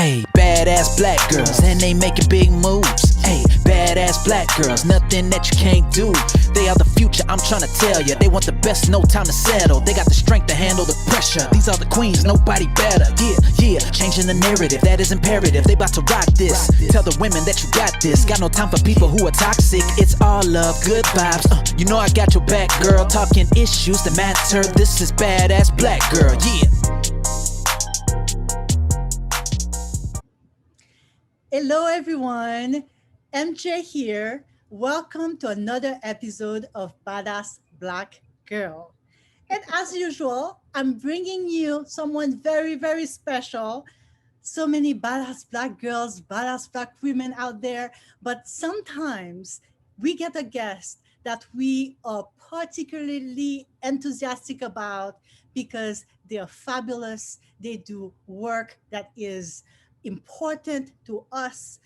Hey, badass black girls, and they making big moves. Hey, badass black girls, nothing that you can't do. They are the future, I'm trying to tell ya. They want the best, no time to settle. They got the strength to handle the pressure. These are the queens, nobody better. Yeah, changing the narrative, that is imperative. They about to rock this. Tell the women that you got this. Got no time for people who are toxic. It's all love, good vibes. You know I got your back, girl. Talking issues that matter. This is badass black girl, yeah. Hello, everyone. MJ here. Welcome to another episode of Badass Black Girl. And as usual, I'm bringing you someone very, very special. So many badass black girls, badass black women out there. But sometimes we get a guest that we are particularly enthusiastic about because they are fabulous. They do work that is important to us,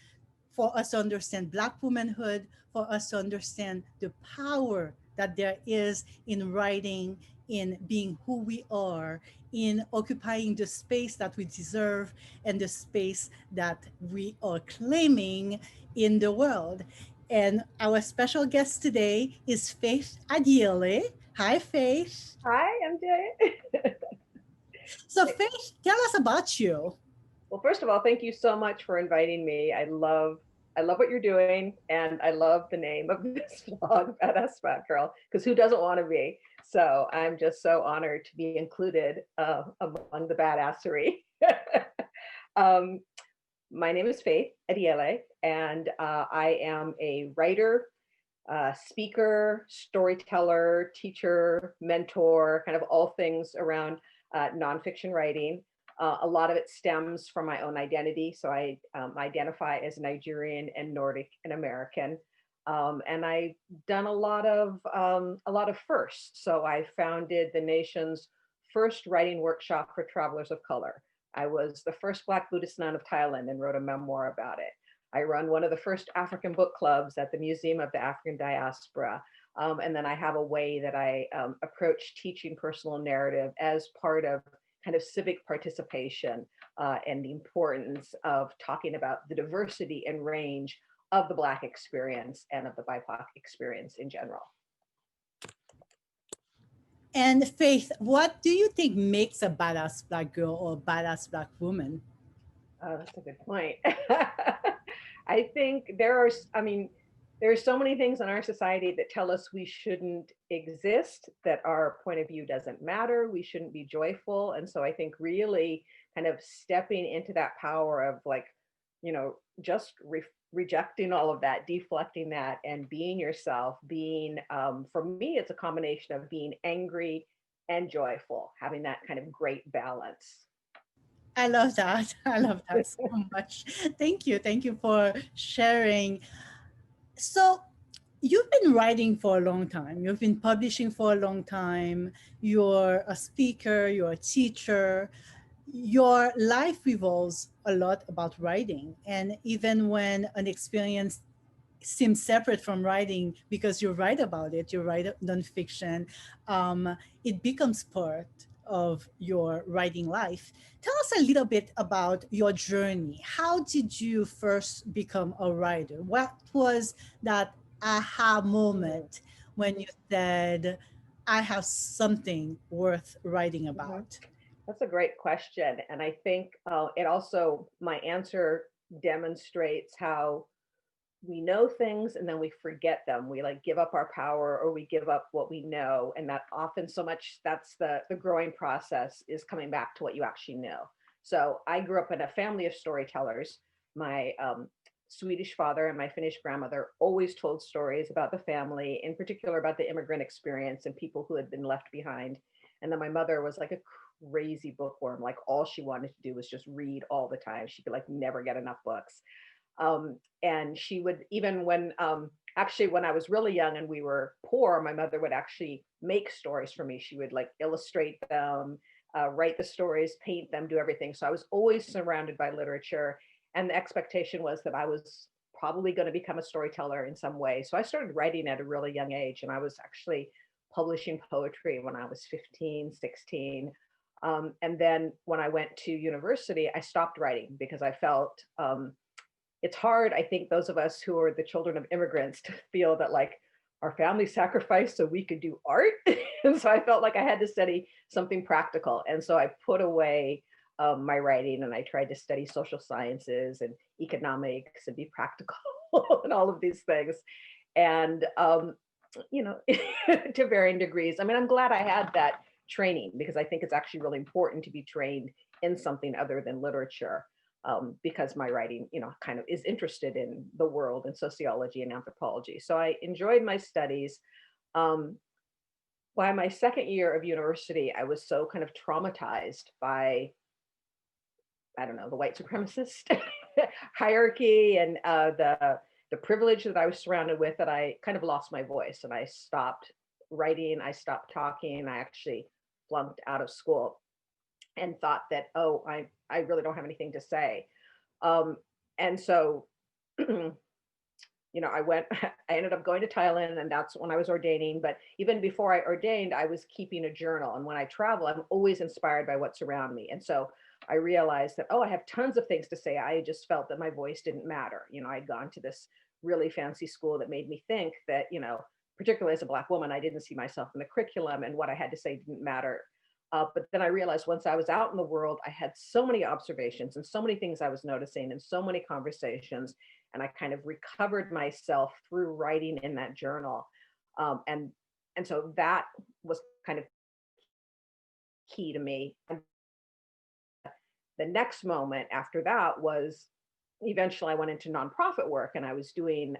for us to understand Black womanhood, for us to understand the power that there is in writing, in being who we are, in occupying the space that we deserve and the space that we are claiming in the world. And our special guest today is Faith Adiele. Hi, Faith. Hi, MJ. So, Faith, tell us about you. Well, first of all, thank you so much for inviting me. I love what you're doing, and I love the name of this vlog, Badass Fat Girl, because who doesn't want to be? So I'm just so honored to be included among the badassery. um, my name is Faith Adiele, and I am a writer, speaker, storyteller, teacher, mentor, kind of all things around nonfiction writing. A lot of it stems from my own identity. So I identify as Nigerian and Nordic and American. And I've done a lot of firsts. So I founded the nation's first writing workshop for travelers of color. I was the first Black Buddhist nun of Thailand and wrote a memoir about it. I run one of the first African book clubs at the Museum of the African Diaspora. And then I have a way that I approach teaching personal narrative as part of kind of civic participation and the importance of talking about the diversity and range of the Black experience and of the BIPOC experience in general. And Faith, what do you think makes a badass black girl or a badass black woman? That's a good point. I think there are so many things in our society that tell us we shouldn't exist, that our point of view doesn't matter, we shouldn't be joyful. And so I think really kind of stepping into that power of like, just rejecting all of that, deflecting that, and being yourself, for me, it's a combination of being angry and joyful, having that kind of great balance. I love that. I love that so much. Thank you. Thank you for sharing. So, you've been writing for a long time, you've been publishing for a long time, you're a speaker, you're a teacher. Your life revolves a lot about writing. And even when an experience seems separate from writing, because you write about it, you write nonfiction, it becomes part of your writing life. Tell us a little bit about your journey. How did you first become a writer? What was that aha moment when you said, I have something worth writing Mhm. about? That's a great question. And I think my answer demonstrates how we know things and then we forget them. We like give up our power or we give up what we know. And that often so much, that's the growing process, is coming back to what you actually know. So I grew up in a family of storytellers. My Swedish father and my Finnish grandmother always told stories about the family, in particular about the immigrant experience and people who had been left behind. And then my mother was like a crazy bookworm. Like all she wanted to do was just read all the time. She could like never get enough books. And she would, even when actually when I was really young and we were poor, my mother would actually make stories for me. She would like illustrate them, write the stories, paint them, do everything. So I was always surrounded by literature, and the expectation was that I was probably going to become a storyteller in some way. So I started writing at a really young age, and I was actually publishing poetry when I was 15, 16. And then when I went to university, I stopped writing because I felt it's hard. I think those of us who are the children of immigrants to feel that like our family sacrificed so we could do art. And so I felt like I had to study something practical. And so I put away my writing and I tried to study social sciences and economics and be practical and all of these things. And, you know, to varying degrees. I mean, I'm glad I had that training because I think it's actually really important to be trained in something other than literature, because my writing, you know, kind of is interested in the world and sociology and anthropology. So I enjoyed my studies. Um, by my second year of university, I was so kind of traumatized by, I don't know, the white supremacist hierarchy and the privilege that I was surrounded with that I kind of lost my voice and I stopped writing, I stopped talking, I actually flunked out of school and thought that, oh, I really don't have anything to say. Um, and so, you know, I ended up going to Thailand and that's when I was ordaining. But even before I ordained, I was keeping a journal. And when I travel, I'm always inspired by what's around me. And so I realized that, oh, I have tons of things to say. I just felt that my voice didn't matter. You know, I'd gone to this really fancy school that made me think that, you know, particularly as a Black woman, I didn't see myself in the curriculum and what I had to say didn't matter. But then I realized once I was out in the world, I had so many observations and so many things I was noticing and so many conversations. And I kind of recovered myself through writing in that journal. Um, and, and so that was kind of key to me. And the next moment after that was eventually I went into nonprofit work and I was doing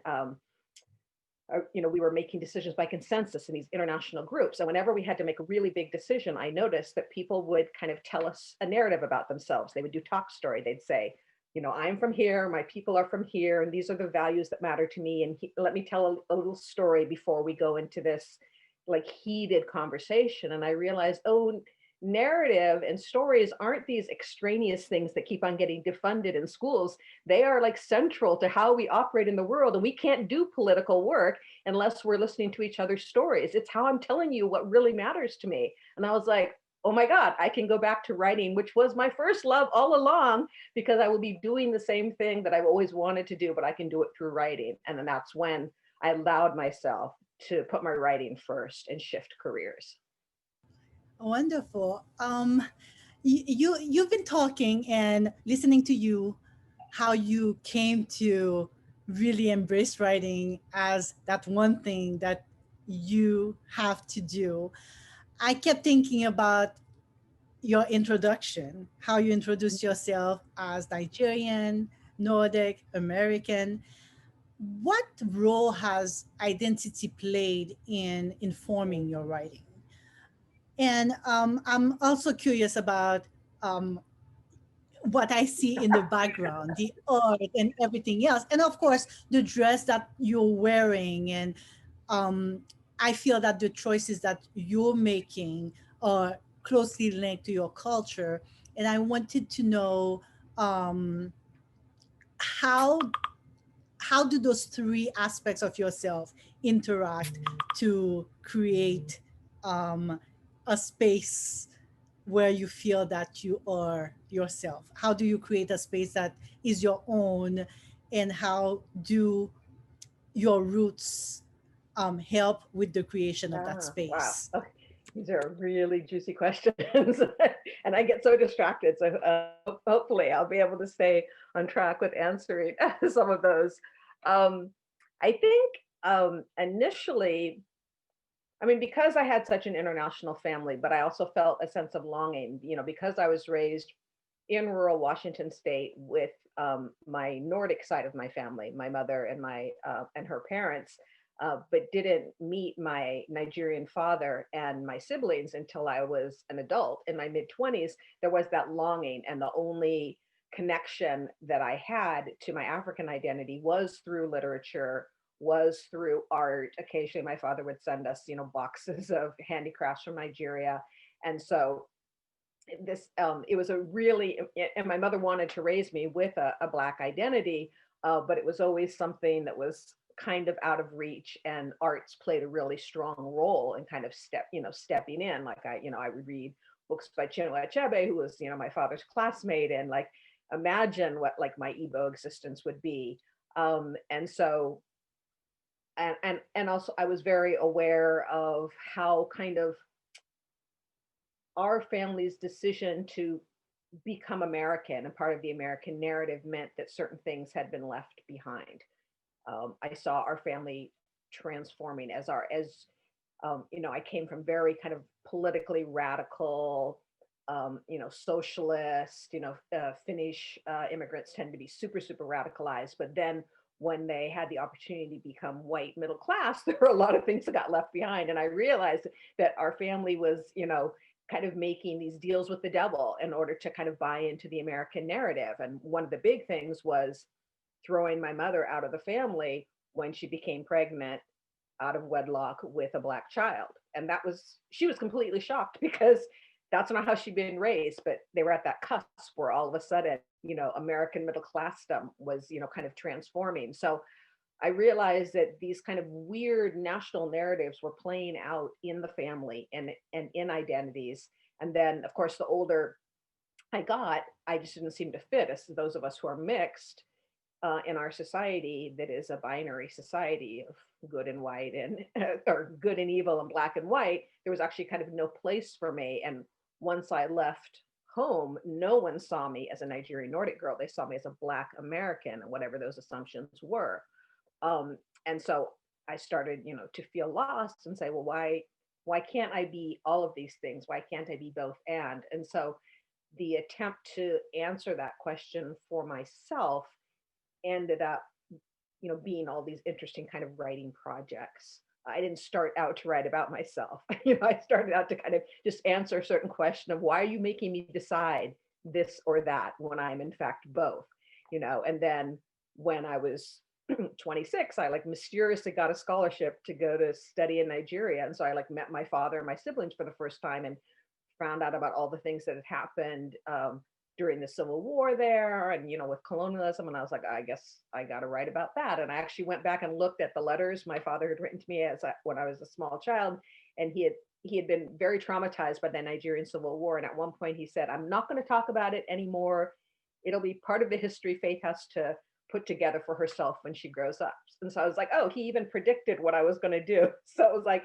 you know, we were making decisions by consensus in these international groups. And whenever we had to make a really big decision, I noticed that people would kind of tell us a narrative about themselves. They would do talk story. They'd say, you know, I'm from here, my people are from here, and these are the values that matter to me. And let me tell a little story before we go into this like heated conversation. And I realized, oh, narrative and stories aren't these extraneous things that keep on getting defunded in schools. They are like central to how we operate in the world. And we can't do political work unless we're listening to each other's stories. It's how I'm telling you what really matters to me. And I was like, oh my God, I can go back to writing, which was my first love all along, because I will be doing the same thing that I've always wanted to do, but I can do it through writing. And then that's when I allowed myself to put my writing first and shift careers. Wonderful. You've been talking and listening to you, how you came to really embrace writing as that one thing that you have to do. I kept thinking about your introduction, how you introduced yourself as Nigerian, Nordic, American. What role has identity played in informing your writing? And I'm also curious about um, what I see in the background, the art and everything else. And of course, the dress that you're wearing. And um, I feel that the choices that you're making are closely linked to your culture. And I wanted to know um, how how do those three aspects of yourself interact to create um, a space where you feel that you are yourself? How do you create a space that is your own, and how do your roots help with the creation of that Ah, wow. space? Okay. These are really juicy questions. And I get so distracted. So hopefully I'll be able to stay on track with answering some of those. Um, I think initially, I mean, because I had such an international family, but I also felt a sense of longing, you know, because I was raised in rural Washington state with my Nordic side of my family, my mother and my and her parents, but didn't meet my Nigerian father and my siblings until I was an adult in my mid 20s. There was that longing, and the only connection that I had to my African identity was through literature, was through art. Occasionally, my father would send us, you know, boxes of handicrafts from Nigeria, and so this it was a really, and my mother wanted to raise me with a Black identity, but it was always something that was kind of out of reach, and arts played a really strong role in kind of stepping in. Like I, you know, I would read books by Chinua Achebe, who was, my father's classmate, and like imagine what like my Igbo existence would be. And so, and also I was very aware of how kind of our family's decision to become American and part of the American narrative meant that certain things had been left behind. I saw our family transforming I came from very kind of politically radical, socialist, Finnish immigrants tend to be super, super radicalized. But then when they had the opportunity to become white middle class, there were a lot of things that got left behind. And I realized that our family was, kind of making these deals with the devil in order to kind of buy into the American narrative. And one of the big things was throwing my mother out of the family when she became pregnant out of wedlock with a Black child. And she was completely shocked because that's not how she'd been raised, but they were at that cusp where all of a sudden, American middle classdom was, kind of transforming. So I realized that these kind of weird national narratives were playing out in the family and in identities. And then, of course, the older I got, I just didn't seem to fit. As those of us who are mixed in our society, that is a binary society of good and white and or good and evil and black and white, there was actually kind of no place for me. And once I left home, no one saw me as a Nigerian Nordic girl. They saw me as a Black American, and whatever those assumptions were. And so I started, to feel lost and say, well, why can't I be all of these things? Why can't I be both and? And so the attempt to answer that question for myself ended up, being all these interesting kind of writing projects. I didn't start out to write about myself. I started out to kind of just answer a certain question of why are you making me decide this or that when I'm in fact both, and then when I was 26, I like mysteriously got a scholarship to go to study in Nigeria. And so I like met my father and my siblings for the first time and found out about all the things that had happened during the Civil War there and, with colonialism. And I was like, I guess I got to write about that. And I actually went back and looked at the letters my father had written to me when I was a small child. And he had been very traumatized by the Nigerian Civil War. And at one point he said, I'm not going to talk about it anymore. It'll be part of the history Faith has to put together for herself when she grows up. And so I was like, oh, he even predicted what I was going to do. So it was like,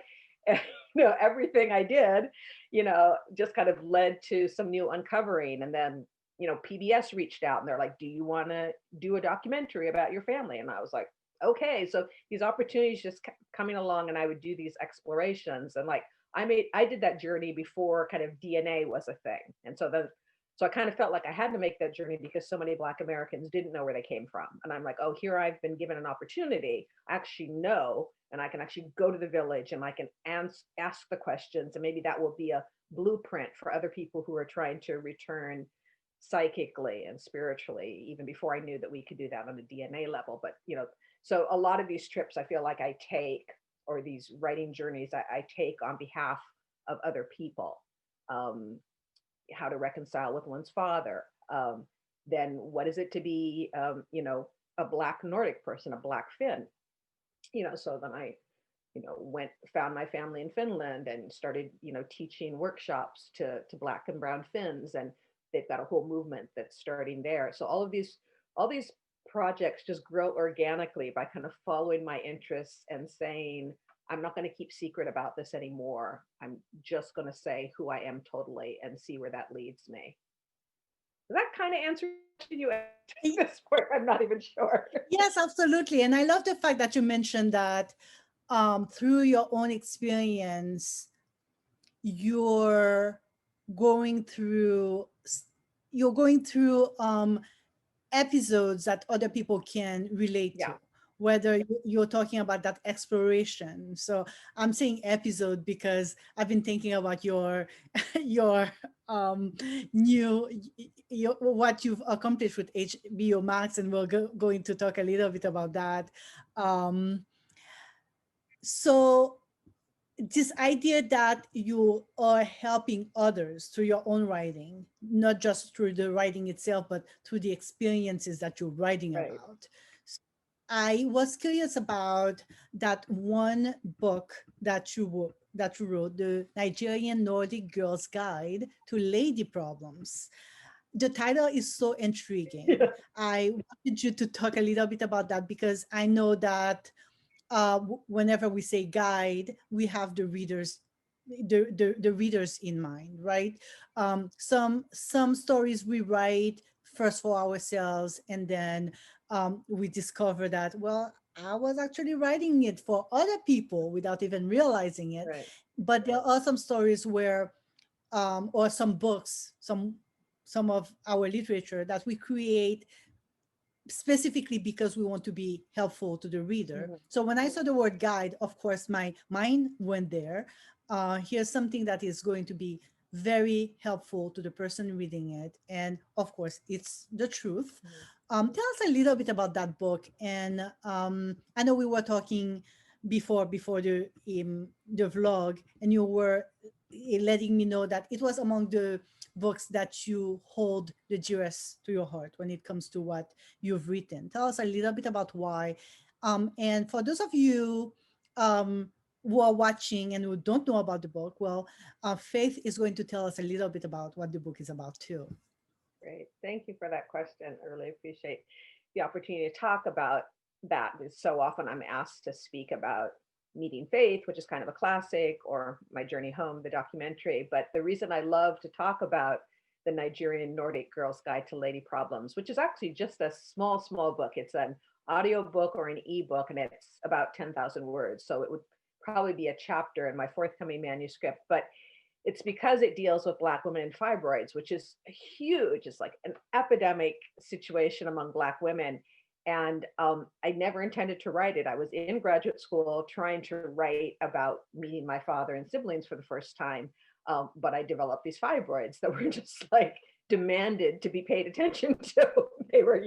everything I did, just kind of led to some new uncovering. And then, PBS reached out and they're like, do you want to do a documentary about your family? And I was like, okay. So these opportunities just kept coming along and I would do these explorations. And like, I did that journey before kind of DNA was a thing. And so I kind of felt like I had to make that journey because so many Black Americans didn't know where they came from. And I'm like, oh, here I've been given an opportunity. I actually know, and I can actually go to the village and I can ask the questions. And maybe that will be a blueprint for other people who are trying to return psychically and spiritually, even before I knew that we could do that on a DNA level. But, so a lot of these trips I feel like I take, or these writing journeys I take on behalf of other people. How to reconcile with one's father. Then what is it to be, a Black Nordic person, a Black Finn? So then I, found my family in Finland and started, teaching workshops to Black and Brown Finns, and they've got a whole movement that's starting there. So all these projects just grow organically by kind of following my interests and saying, I'm not going to keep secret about this anymore. I'm just going to say who I am totally and see where that leads me. Does that kind of answer you at this point? I'm not even sure. Yes, absolutely. And I love the fact that you mentioned that through your own experience, you're going through episodes that other people can relate to, whether you're talking about that exploration. So I'm saying episode because I've been thinking about your what you've accomplished with HBO Max, and we're going to talk a little bit about that. So this idea that you are helping others through your own writing, not just through the writing itself, but through the experiences that you're writing about. I was curious about that one book that you that you wrote, The Nigerian Nordic Girl's Guide to Lady Problems. The title is so intriguing. Yeah. I wanted you to talk a little bit about that because I know that whenever we say guide, we have the readers in mind, right? Some stories we write first for ourselves, and then we discover that, well, I was actually writing it for other people without even realizing it. Right. But there are some stories where or some books, some of our literature that we create specifically because we want to be helpful to the reader. Mhm. So when I saw the word guide, of course, my mind went there. Here's something that is going to be very helpful to the person reading it. And of course, it's the truth. Mhm. Tell us a little bit about that book. And I know we were talking before the vlog, and you were letting me know that it was among the books that you hold the dearest to your heart when it comes to what you've written. Tell us a little bit about why. And for those of you um, who are watching and who don't know about the book, well, Faith is going to tell us a little bit about what the book is about too. Great. Thank you for that question. I really appreciate the opportunity to talk about that. Because so often I'm asked to speak about Meeting Faith, which is kind of a classic, or My Journey Home, the documentary. But the reason I love to talk about the Nigerian Nordic Girl's Guide to Lady Problems, which is actually just a small, small book. It's an audio book or an ebook, and it's about 10,000 words. So it would probably be a chapter in my forthcoming manuscript. But it's because it deals with Black women and fibroids, which is huge. It's like an epidemic situation among Black women. And I never intended to write it. I was in graduate school trying to write about meeting my father and siblings for the first time. But I developed these fibroids that were just like demanded to be paid attention to. They were,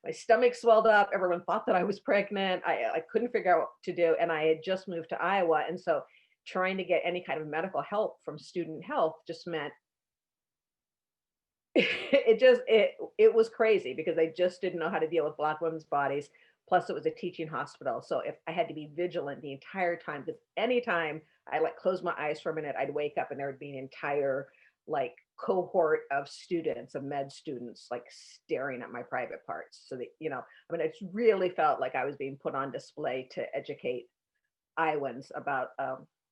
my stomach swelled up. Everyone thought that I was pregnant. I couldn't figure out what to do. And I had just moved to Iowa. And so trying to get any kind of medical help from student health just meant it was crazy because I just didn't know how to deal with Black women's bodies. Plus it was a teaching hospital, so if I had to be vigilant the entire time, because anytime I like close my eyes for a minute, I'd wake up and there would be an entire like cohort of students, of med students, like staring at my private parts. So that, I mean, it really felt like I was being put on display to educate Iowans about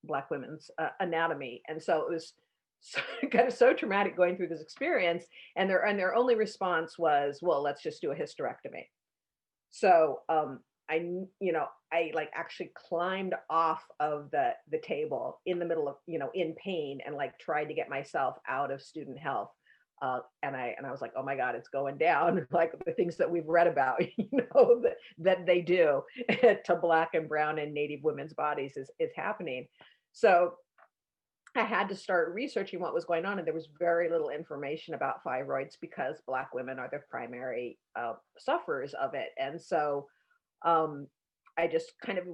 Black women's anatomy. And so it was so, kind of so traumatic going through this experience. And their only response was, well, let's just do a hysterectomy. So I like actually climbed off of the table in the middle of, in pain, and like tried to get myself out of student health. And I was like, oh my God, it's going down. Like the things that we've read about, that they do to Black and brown and Native women's bodies is happening. So I had to start researching what was going on, and there was very little information about fibroids because Black women are the primary sufferers of it. And so I just kind of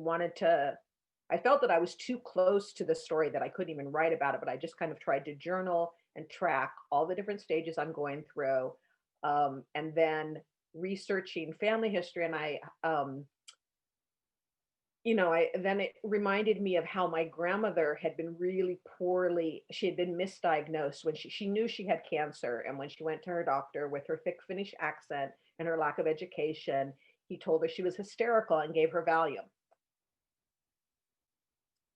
I felt that I was too close to the story that I couldn't even write about it, but I just kind of tried to journal and track all the different stages I'm going through. And then researching family history. And then it reminded me of how my grandmother had been really poorly. She had been misdiagnosed when she knew she had cancer. And when she went to her doctor with her thick Finnish accent and her lack of education, he told her she was hysterical and gave her Valium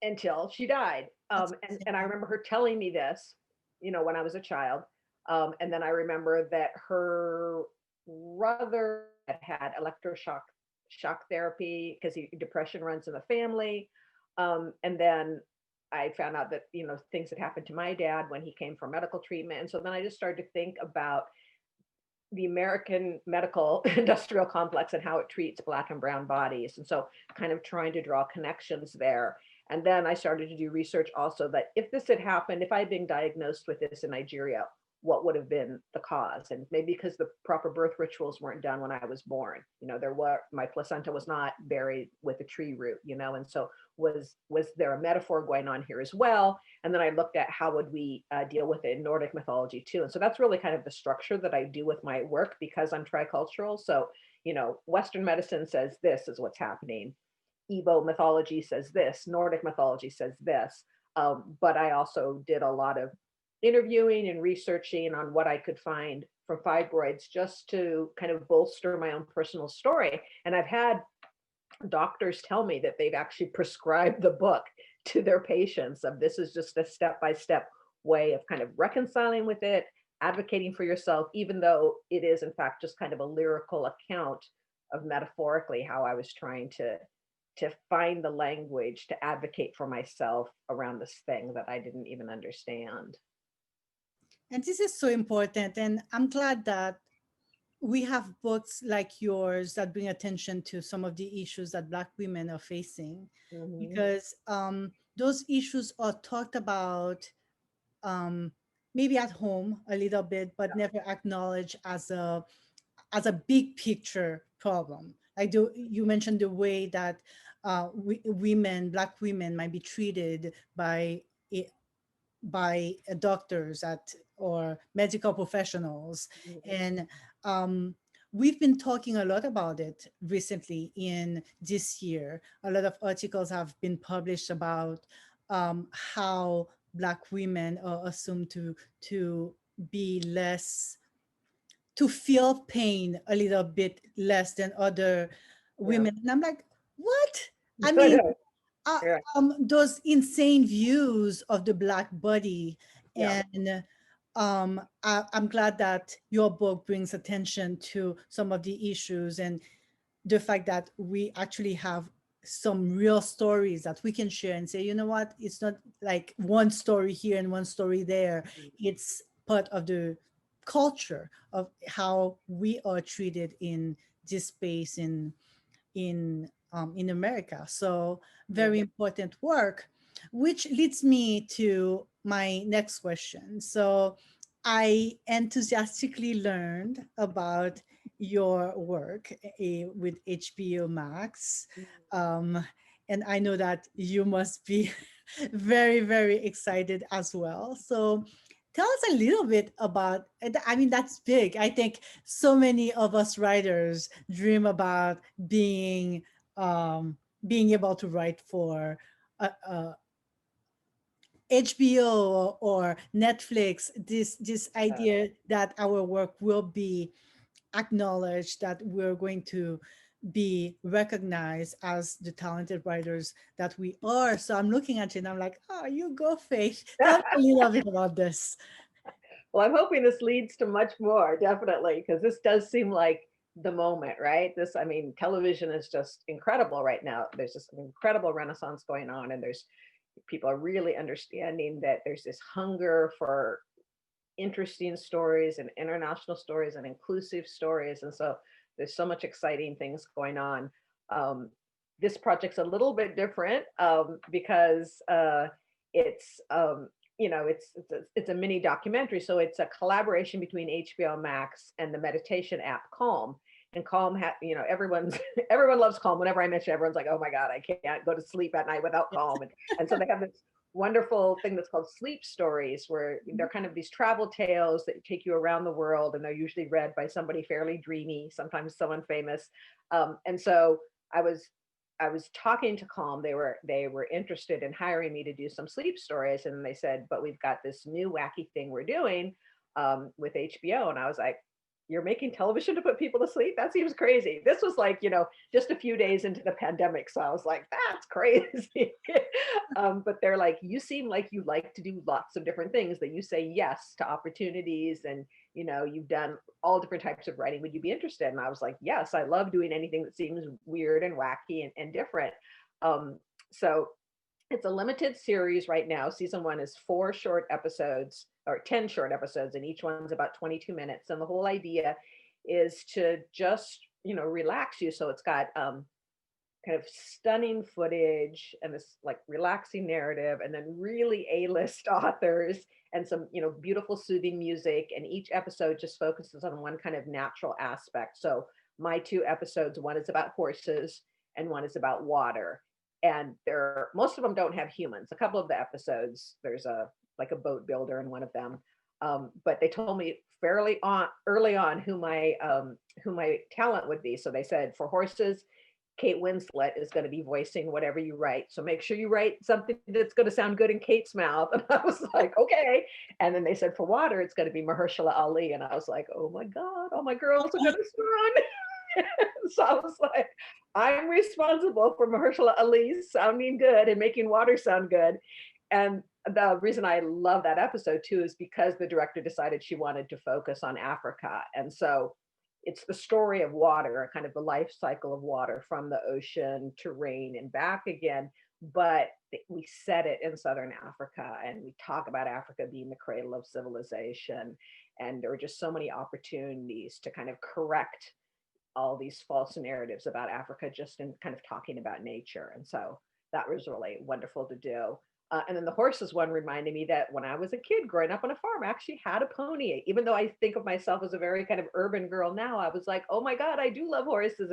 until she died. And I remember her telling me this, when I was a child. And then I remember that her brother had shock therapy because depression runs in the family. And then I found out that, things had happened to my dad when he came for medical treatment. And so then I just started to think about the American medical industrial complex and how it treats Black and brown bodies. And so kind of trying to draw connections there. And then I started to do research also that if this had happened, if I had been diagnosed with this in Nigeria, what would have been the cause? And maybe because the proper birth rituals weren't done when I was born, my placenta was not buried with a tree root, and so was there a metaphor going on here as well? And then I looked at how would we deal with it in Nordic mythology too. And so that's really kind of the structure that I do with my work because I'm tricultural. So, Western medicine says this is what's happening. Igbo mythology says this, Nordic mythology says this. But I also did a lot of interviewing and researching on what I could find for fibroids just to kind of bolster my own personal story. And I've had doctors tell me that they've actually prescribed the book to their patients of this is just a step-by-step way of kind of reconciling with it, advocating for yourself, even though it is in fact just kind of a lyrical account of metaphorically how I was trying to find the language to advocate for myself around this thing that I didn't even understand. And this is so important. And I'm glad that we have books like yours that bring attention to some of the issues that Black women are facing, Mhm. because those issues are talked about, um, maybe at home a little bit, but never acknowledged as a big picture problem. Like you mentioned the way that women, Black women, might be treated i- by doctors at or medical professionals, Mhm. and um, we've been talking a lot about it recently in this year. A lot of articles have been published about how Black women are assumed to be less, to feel pain a little bit less than other Yeah. women. And I'm like, what? I I mean, know. uh, Yeah. those insane views of the Black body. Yeah. And I'm glad that your book brings attention to some of the issues and the fact that we actually have some real stories that we can share and say, you know what, it's not like one story here and one story there. It's part of the culture of how we are treated in this space in America. So Yeah. very important work, which leads me to my next question. So I enthusiastically learned about your work with HBO Max. Um, and I know that you must be very, very excited as well. So tell us a little bit about, I mean, that's big. I think so many of us writers dream about being being able to write for HBO or Netflix. This idea that our work will be acknowledged, that we're going to be recognized as the talented writers that we are. So I'm looking at you and I'm like, oh, you go, Faith. Tell me a little bit about this. Well, I'm hoping this leads to much more, definitely, because this does seem like the moment, right? This, I mean, television is just incredible right now. There's just an incredible renaissance going on, and there's people are really understanding that there's this hunger for interesting stories and international stories and inclusive stories. And so there's so much exciting things going on. Um, this project's a little bit different because it's it's a mini documentary. So it's a collaboration between HBO Max and the meditation app Calm. And Calm, everyone's everyone loves Calm. Whenever I mention, everyone's like, "Oh my God, I can't go to sleep at night without Calm." And so they have this wonderful thing that's called sleep stories, where they're kind of these travel tales that take you around the world, and they're usually read by somebody fairly dreamy, sometimes someone famous. And so I was I was talking to Calm. They were interested in hiring me to do some sleep stories, and they said, "But we've got this new wacky thing we're doing with HBO." And I was like, "You're making television to put people to sleep? That seems crazy." This was like, just a few days into the pandemic. So I was like, that's crazy. But they're like, "You seem like you like to do lots of different things, that you say yes to opportunities, and you've done all different types of writing. Would you be interested?" And I was like, "Yes, I love doing anything that seems weird and wacky and different." So it's a limited series right now. Season one is 4 short episodes, or 10 short episodes, and each one's about 22 minutes. And the whole idea is to just, relax you. So it's got kind of stunning footage and this like relaxing narrative, and then really A-list authors and some, beautiful soothing music. And each episode just focuses on one kind of natural aspect. So my 2 episodes, one is about horses and one is about water. And most of them don't have humans. A couple of the episodes, there's a boat builder in one of them. But they told me early on who my talent would be. So they said, for horses, Kate Winslet is going to be voicing whatever you write. So make sure you write something that's going to sound good in Kate's mouth. And I was like, okay. And then they said for water, it's going to be Mahershala Ali. And I was like, oh my God, all my girls are going to run. So I was like, I'm responsible for Mahershala Ali sounding good and making water sound good. And the reason I love that episode too is because the director decided she wanted to focus on Africa. And so it's the story of water, kind of the life cycle of water from the ocean to rain and back again. But we set it in Southern Africa and we talk about Africa being the cradle of civilization. And there were just so many opportunities to kind of correct all these false narratives about Africa just in kind of talking about nature. And so that was really wonderful to do. And then the horses one reminded me that when I was a kid growing up on a farm, I actually had a pony. Even though I think of myself as a very kind of urban girl now, I was like, oh my God, I do love horses.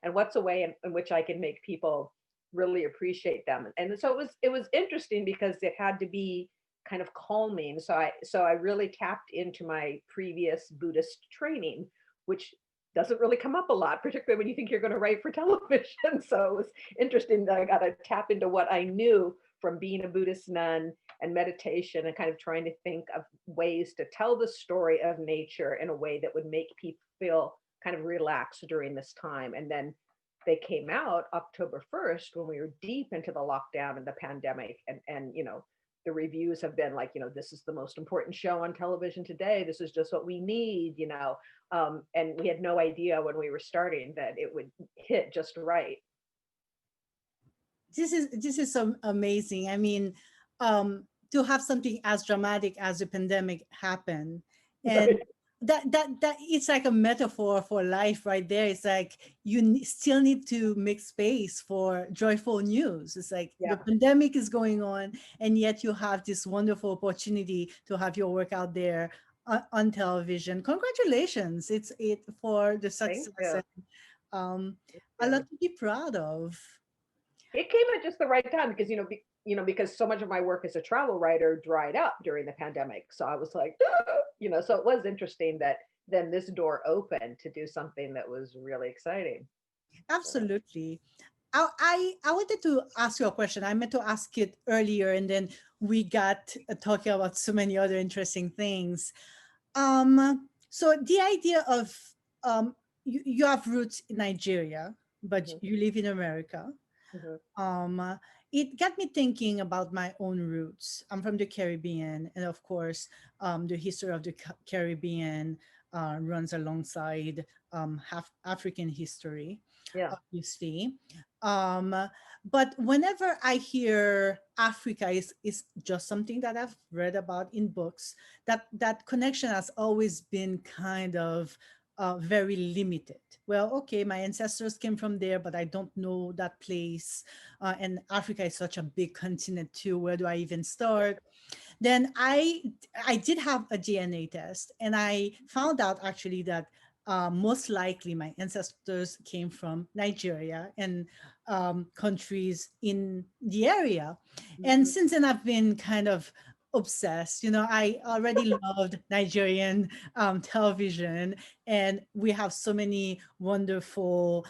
And what's a way in which I can make people really appreciate them. And so it was interesting because it had to be kind of calming. So I really tapped into my previous Buddhist training, which doesn't really come up a lot, particularly when you think you're going to write for television. So it was interesting that I got to tap into what I knew from being a Buddhist nun and meditation and kind of trying to think of ways to tell the story of nature in a way that would make people feel kind of relaxed during this time. And then they came out October 1st when we were deep into the lockdown and the pandemic. And you know, the reviews have been like, you know, this is the most important show on television today. This is just what we need, you know. And we had no idea when we were starting that it would hit just right. This is so amazing. I mean, to have something as dramatic as the pandemic happen, and that it's like a metaphor for life right there. It's like still need to make space for joyful news. It's like the pandemic is going on, and yet you have this wonderful opportunity to have your work out there on television. Congratulations! It's for the success. And, a lot to be proud of. It came at just the right time because, because so much of my work as a travel writer dried up during the pandemic. So I was like, so it was interesting that then this door opened to do something that was really exciting. Absolutely. I wanted to ask you a question. I meant to ask it earlier, and then we got talking about so many other interesting things. So the idea of you have roots in Nigeria, but you live in America. It got me thinking about my own roots. I'm from the Caribbean, and of course, the history of the Caribbean runs alongside African history, obviously. But whenever I hear Africa is just something that I've read about in books, that connection has always been kind of very limited. Well, okay, my ancestors came from there, but I don't know that place. And Africa is such a big continent too. Where do I even start? Then I did have a DNA test, and I found out actually that most likely my ancestors came from Nigeria and countries in the area. And since then, I've been kind of obsessed. I already loved Nigerian television, and we have so many wonderful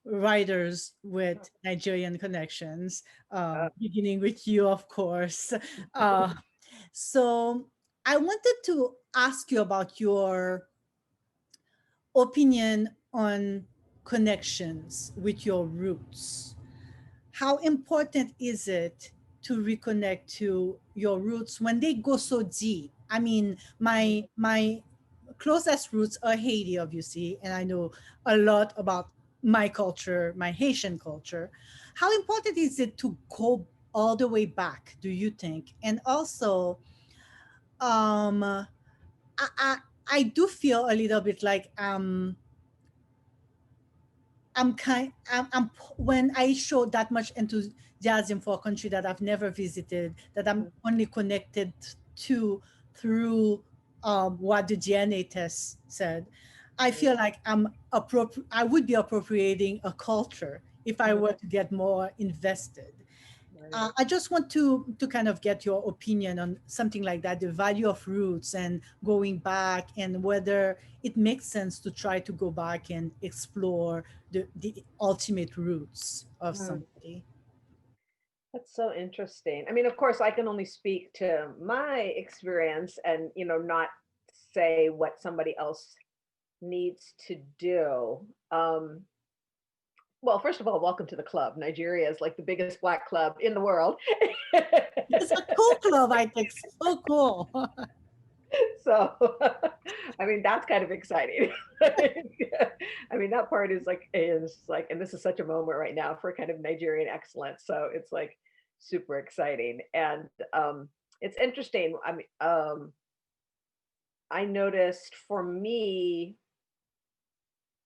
writers with Nigerian connections, beginning with you, of course. So I wanted to ask you about your opinion on connections with your roots. How important is it to reconnect to your roots when they go so deep? I mean, my closest roots are Haiti, obviously, and I know a lot about my culture, my Haitian culture. How important is it to go all the way back, do you think? And also, I do feel a little bit like when I show that much enthusiasm for a country that I've never visited, that I'm only connected to through what the DNA test said, I feel like I would be appropriating a culture if I were to get more invested. Right. I just want to kind of get your opinion on something like that, the value of roots and going back, and whether it makes sense to try to go back and explore the ultimate roots of Mm, somebody. that's so interesting. I mean, of course, I can only speak to my experience and, not say what somebody else needs to do. Um, well, first of all, welcome to the club. Nigeria is like the biggest Black club in the world. It's a cool club, I think. So cool. So, I mean, that's kind of exciting. I mean, that part is like, and this is such a moment right now for kind of Nigerian excellence. So it's like super exciting. And it's interesting. I noticed for me,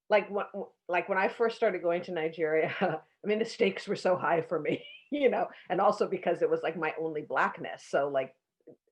like when I first started going to Nigeria, I mean, the stakes were so high for me, and also because it was like my only blackness. So like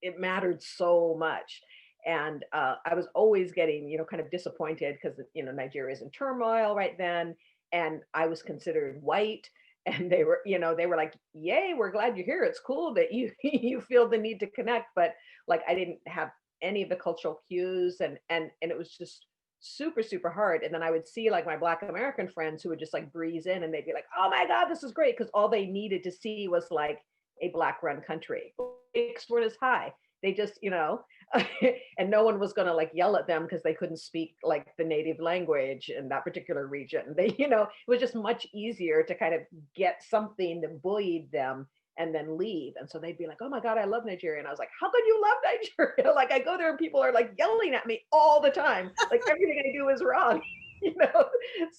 it mattered so much. And I was always getting, kind of disappointed because, Nigeria is in turmoil right then. And I was considered white. And they were like, yay, we're glad you're here. It's cool that you you feel the need to connect. But like I didn't have any of the cultural cues, and it was just super, super hard. And then I would see like my Black American friends who would just like breeze in and they'd be like, oh my God, this is great. Because all they needed to see was like a Black run country. Stakes weren't as high. They just, and no one was going to like yell at them because they couldn't speak like the native language in that particular region. It was just much easier to kind of get something that buoyed them and then leave. And so they'd be like, oh my God, I love Nigeria. And I was like, how could you love Nigeria? Like I go there and people are like yelling at me all the time. Like everything I do is wrong, you know?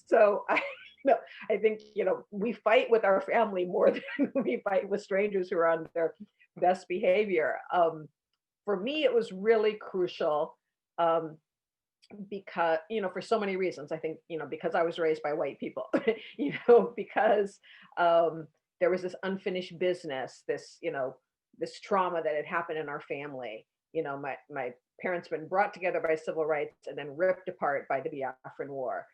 So no, I think, we fight with our family more than we fight with strangers who are on their best behavior. For me, it was really crucial um, because, for so many reasons. I think, because I was raised by white people, because there was this unfinished business, this trauma that had happened in our family. My parents been brought together by civil rights and then ripped apart by the Biafran War.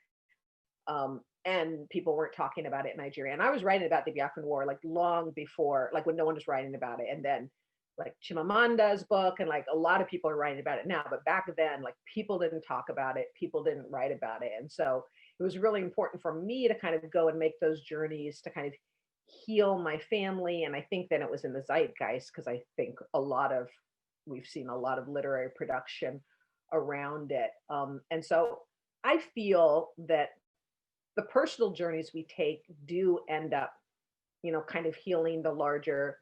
And people weren't talking about it in Nigeria. And I was writing about the Biafran War like long before, like when no one was writing about it. And then like Chimamanda's book and like a lot of people are writing about it now, but back then like people didn't talk about it, people didn't write about it. And so it was really important for me to kind of go and make those journeys to kind of heal my family. And I think then it was in the zeitgeist because I think we've seen a lot of literary production around it. And so I feel that the personal journeys we take do end up, kind of healing the larger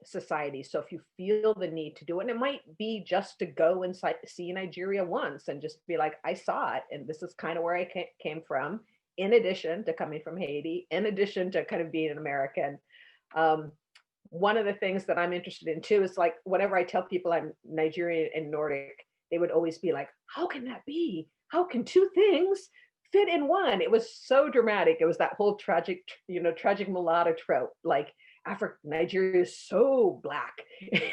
society. So if you feel the need to do it, and it might be just to go and see Nigeria once and just be like, I saw it, and this is kind of where I came from, in addition to coming from Haiti, in addition to kind of being an American. Um, One of the things that I'm interested in too is like, whenever I tell people I'm Nigerian and Nordic, they would always be like, how can that be? How can two things fit in one? It was so dramatic. It was that whole tragic mulatto trope. Like Nigeria is so black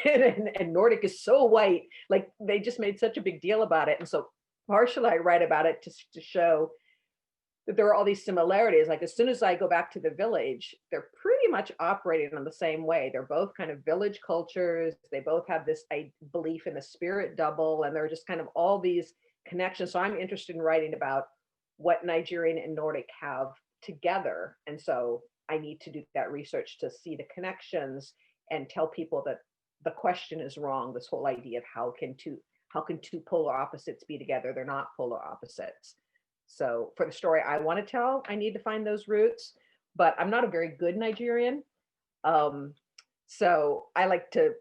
and Nordic is so white. Like they just made such a big deal about it. And so partially I write about it to show that there are all these similarities. Like as soon as I go back to the village, they're pretty much operating in the same way. They're both kind of village cultures. They both have this belief in the spirit double, and there are just kind of all these connections. So I'm interested in writing about what Nigerian and Nordic have together. And so I need to do that research to see the connections and tell people that the question is wrong. This whole idea of how can two polar opposites be together? They're not polar opposites. So for the story I want to tell, I need to find those roots, but I'm not a very good Nigerian. Um, so I like to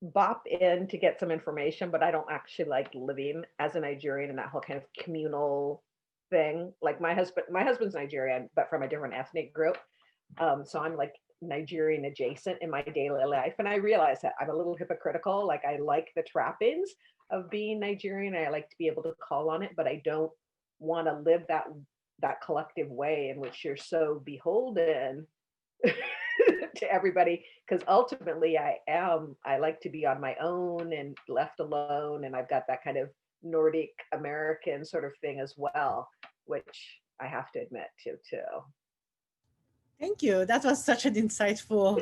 bop in to get some information, but I don't actually like living as a Nigerian and that whole kind of communal thing. Like my husband's Nigerian, but from a different ethnic group. So I'm like Nigerian adjacent in my daily life. And I realize that I'm a little hypocritical. Like I like the trappings of being Nigerian. I like to be able to call on it, but I don't want to live that collective way in which you're so beholden to everybody, because ultimately I like to be on my own and left alone, and I've got that kind of Nordic American sort of thing as well, which I have to admit to too. Thank you. That was such an insightful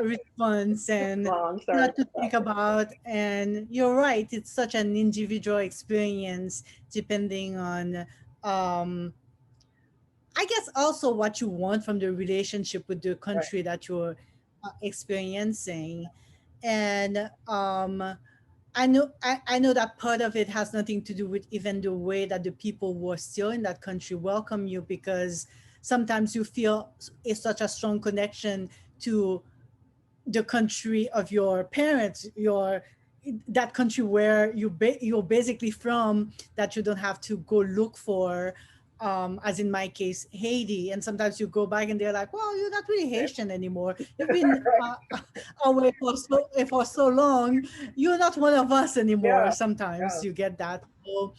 response and Long, a sorry lot to about that. think about. And you're right, it's such an individual experience depending on, um, I guess, also what you want from the relationship with the Right, country that you're experiencing. And I know that part of it has nothing to do with even the way that the people who are still in that country welcome you, because sometimes you feel such a strong connection to the country of your parents, your that country where you're basically from, that you don't have to go look for, as in my case, Haiti. And sometimes you go back and they're like, well, you're not really right, Haitian anymore, you've been right. away for so long, you're not one of us anymore. Yeah, yeah. Sometimes you get that. So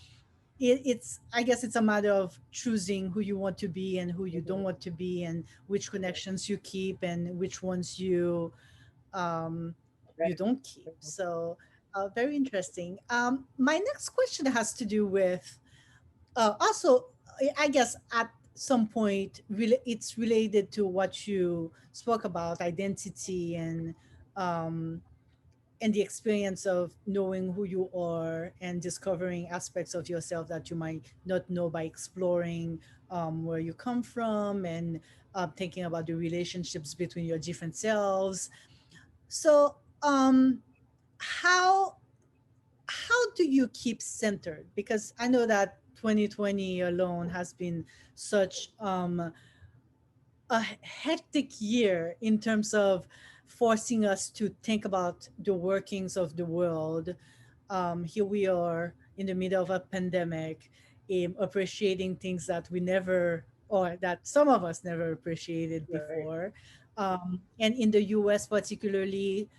it's, I guess, it's a matter of choosing who you want to be and who you don't Mhm. want to be, and which connections you keep and which ones um, you Right. don't keep. Mhm. So very interesting. My next question has to do with, also, I guess at some point, it's related to what you spoke about, identity um, and the experience of knowing who you are and discovering aspects of yourself that you might not know by exploring where you come from, and thinking about the relationships between your different selves. So, how how do you keep centered? Because I know that 2020 alone has been such a hectic year in terms of forcing us to think about the workings of the world. Here we are in the middle of a pandemic, appreciating things that we never, or that some of us never appreciated Right. before. And in the US, particularly,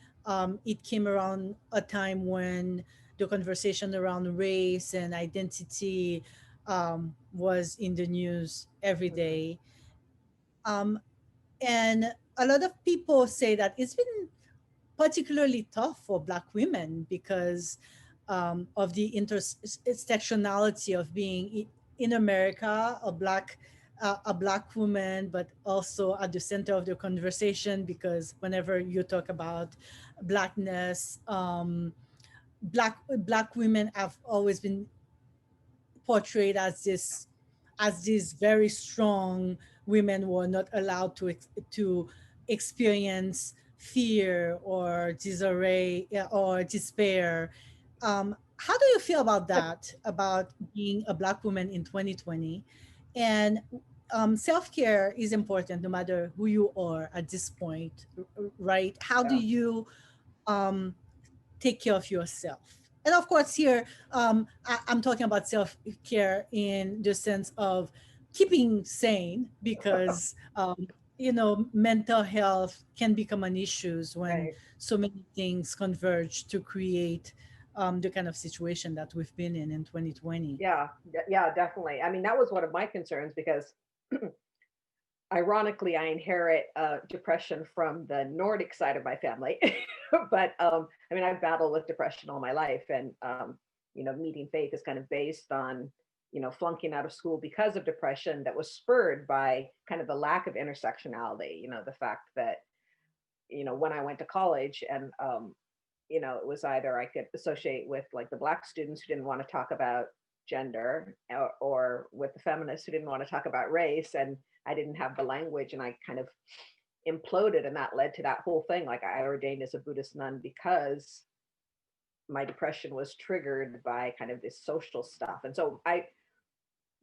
it came around a time when the conversation around race and identity was in the news every Mhm. day. Um, and a lot of people say that it's been particularly tough for Black women because of the intersectionality of being in America, a Black woman, but also at the center of the conversation, because whenever you talk about Blackness, Black women have always been portrayed as these very strong women who are not allowed to experience fear or disarray, or despair. How do you feel about that, about being a Black woman in 2020? And self-care is important no matter who you are at this point, right? How do Yeah. you um, take care of yourself? And of course, here, I'm talking about self care in the sense of keeping sane, because mental health can become an issue when Right. so many things converge to create the kind of situation that we've been in 2020. Yeah. Yeah, definitely. I mean, that was one of my concerns because ironically, I inherit depression from the Nordic side of my family. But I mean, I've battled with depression all my life, and meeting faith is kind of based on flunking out of school because of depression that was spurred by kind of the lack of intersectionality. The fact that when I went to college and it was either I could associate with like the Black students who didn't want to talk about gender, or with the feminists who didn't want to talk about race, and I didn't have the language, and I kind of imploded, and that led to that whole thing. Like, I ordained as a Buddhist nun because my depression was triggered by kind of this social stuff. And so I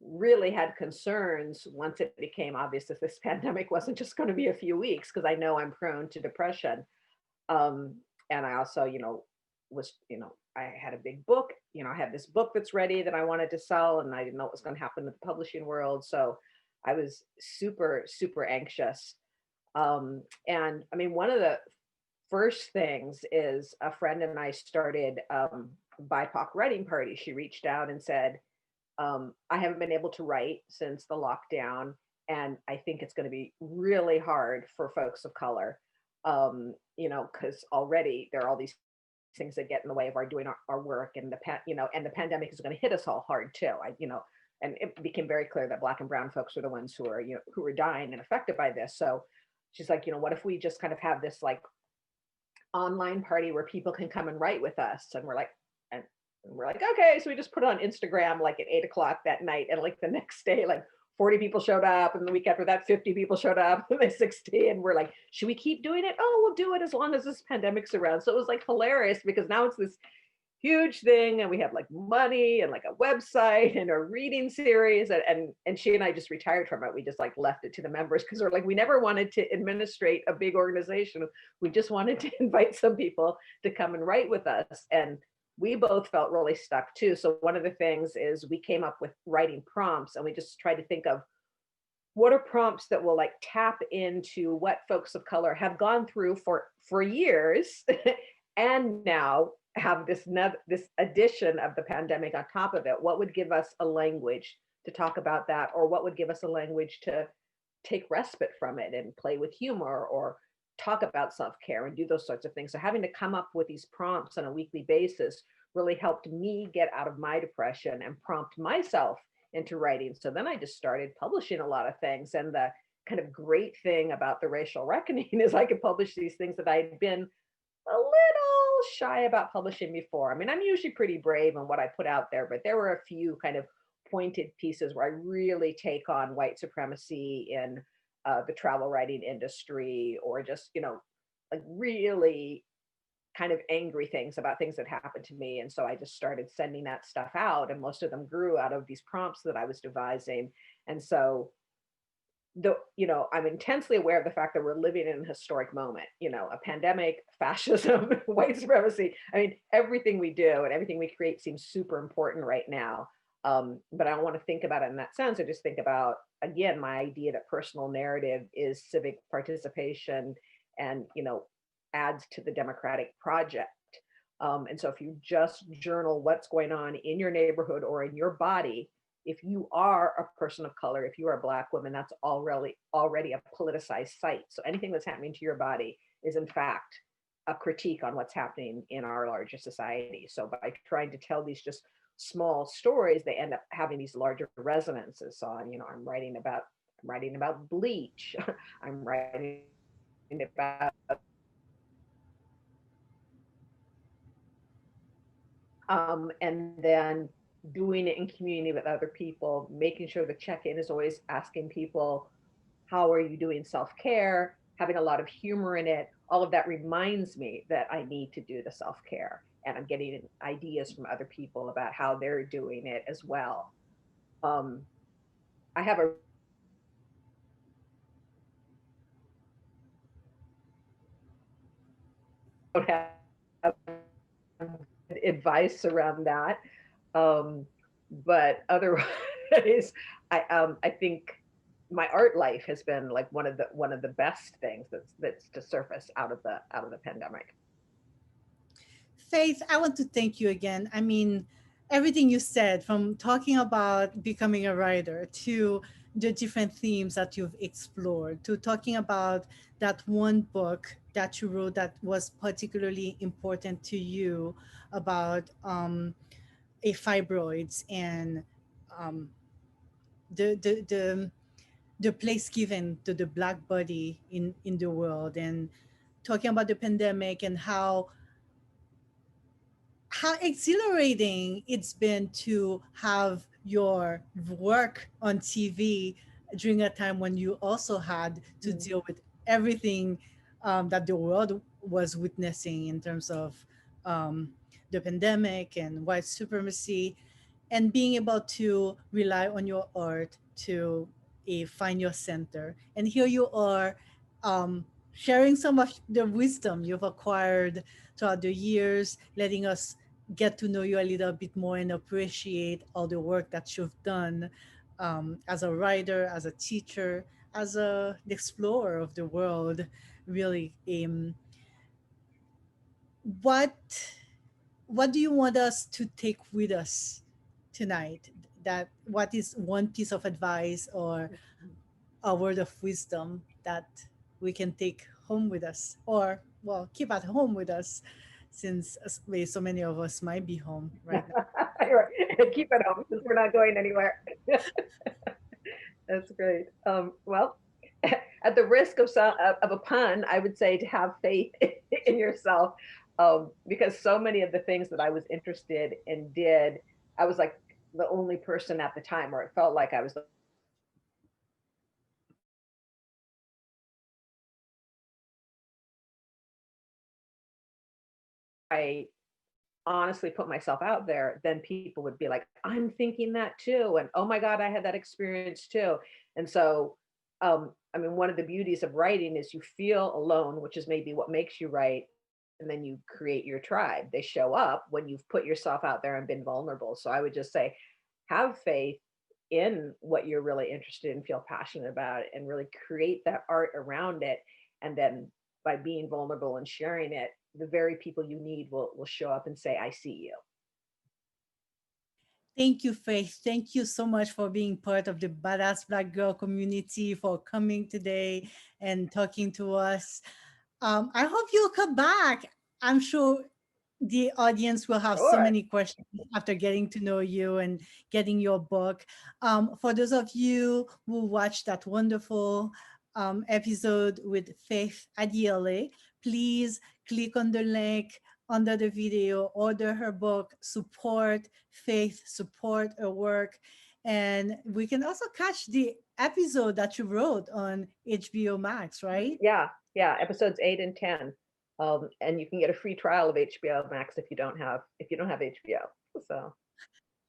really had concerns once it became obvious that this pandemic wasn't just going to be a few weeks, because I know I'm prone to depression. um, and I also, was, I had a big book, I had this book that's ready that I wanted to sell, and I didn't know what was going to happen to the publishing world. So I was super, super anxious. And I mean, one of the first things is a friend and I started BIPOC writing party. She reached out and said, I haven't been able to write since the lockdown, and I think it's going to be really hard for folks of color, because already there are all these things that get in the way of our doing our work, and and the pandemic is going to hit us all hard too. and it became very clear that Black and brown folks were the ones who are, who were dying and affected by this. So she's like, what if we just kind of have this like online party where people can come and write with us? And we're like, okay. So we just put it on Instagram like at 8 o'clock that night. And like the next day, like 40 people showed up. And the week after that, 50 people showed up. And then 60. And we're like, should we keep doing it? Oh, we'll do it as long as this pandemic's around. So it was like hilarious because now it's this huge thing, and we have like money and like a website and a reading series, and she and I just retired from it. We just like left it to the members because we're like, we never wanted to administrate a big organization. We just wanted to invite some people to come and write with us, and we both felt really stuck too. So one of the things is we came up with writing prompts, and we just tried to think of what are prompts that will like tap into what folks of color have gone through for years and now have this addition of the pandemic on top of it. What would give us a language to talk about that, or what would give us a language to take respite from it and play with humor or talk about self-care and do those sorts of things? So having to come up with these prompts on a weekly basis really helped me get out of my depression and prompt myself into writing. So then I just started publishing a lot of things. And the kind of great thing about the Racial Reckoning is I could publish these things that I had been a little shy about publishing before. I mean, I'm usually pretty brave on what I put out there, but there were a few kind of pointed pieces where I really take on white supremacy in the travel writing industry, or just, like really kind of angry things about things that happened to me. And so I just started sending that stuff out, and most of them grew out of these prompts that I was devising. And so I'm intensely aware of the fact that we're living in a historic moment, a pandemic, fascism, white supremacy. I mean, everything we do and everything we create seems super important right now. But I don't want to think about it in that sense. I just think about, again, my idea that personal narrative is civic participation and, adds to the democratic project. And so if you just journal what's going on in your neighborhood or in your body, if you are a person of color, if you are a Black woman, that's already a politicized site. So anything that's happening to your body is in fact a critique on what's happening in our larger society. So by trying to tell these just small stories, they end up having these larger resonances. So I'm writing about bleach. I'm writing about and then doing it in community with other people, making sure the check-in is always asking people, how are you doing self-care? Having a lot of humor in it. All of that reminds me that I need to do the self-care, and I'm getting ideas from other people about how they're doing it as well. I have advice around that. But otherwise, I think my art life has been like one of the best things that's to surface out of the pandemic. Faith, I want to thank you again. I mean, everything you said, from talking about becoming a writer to the different themes that you've explored, to talking about that one book that you wrote that was particularly important to you about a fibroids and um, the the place given to the Black body in the world, and talking about the pandemic and how exhilarating it's been to have your work on TV during a time when you also had to Mm. deal with everything that the world was witnessing in terms of um, the pandemic and white supremacy, and being able to rely on your art to find your center. And here you are, sharing some of the wisdom you've acquired throughout the years, letting us get to know you a little bit more and appreciate all the work that you've done as a writer, as a teacher, as the explorer of the world. Really, what what do you want us to take with us tonight? That what is one piece of advice or a word of wisdom that we can take home with us, or well, keep at home with us, since so many of us might be home right now. Keep it home since we're not going anywhere. That's great. Well, at the risk of of a pun, I would say to have faith in yourself, because so many of the things that I was interested in did, I was like the only person at the time, or it felt like I was. I honestly put myself out there, then people would be like, I'm thinking that too. And oh my God, I had that experience too. And so, I mean, one of the beauties of writing is you feel alone, which is maybe what makes you write. And then you create your tribe. They show up when you've put yourself out there and been vulnerable. So I would just say, have faith in what you're really interested in, feel passionate about it, and really create that art around it. And then by being vulnerable and sharing it, the very people you need will show up and say, I see you. Thank you, Faith. Thank you so much for being part of the Badass Black Girl community, for coming today and talking to us. I hope you'll come back. I'm sure the audience will have so Sure. many questions after getting to know you and getting your book. For those of you who watched that wonderful episode with Faith Adiele, please click on the link under the video, order her book, support Faith, support her work. And we can also catch the episode that you wrote on HBO Max, right? Yeah, yeah. Episodes 8 and 10. And you can get a free trial of HBO Max if you don't have HBO. So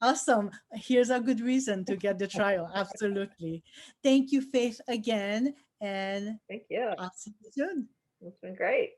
Awesome. Here's a good reason to get the trial. Absolutely. Thank you, Faith, again. And thank you. I'll see you soon. It's been great.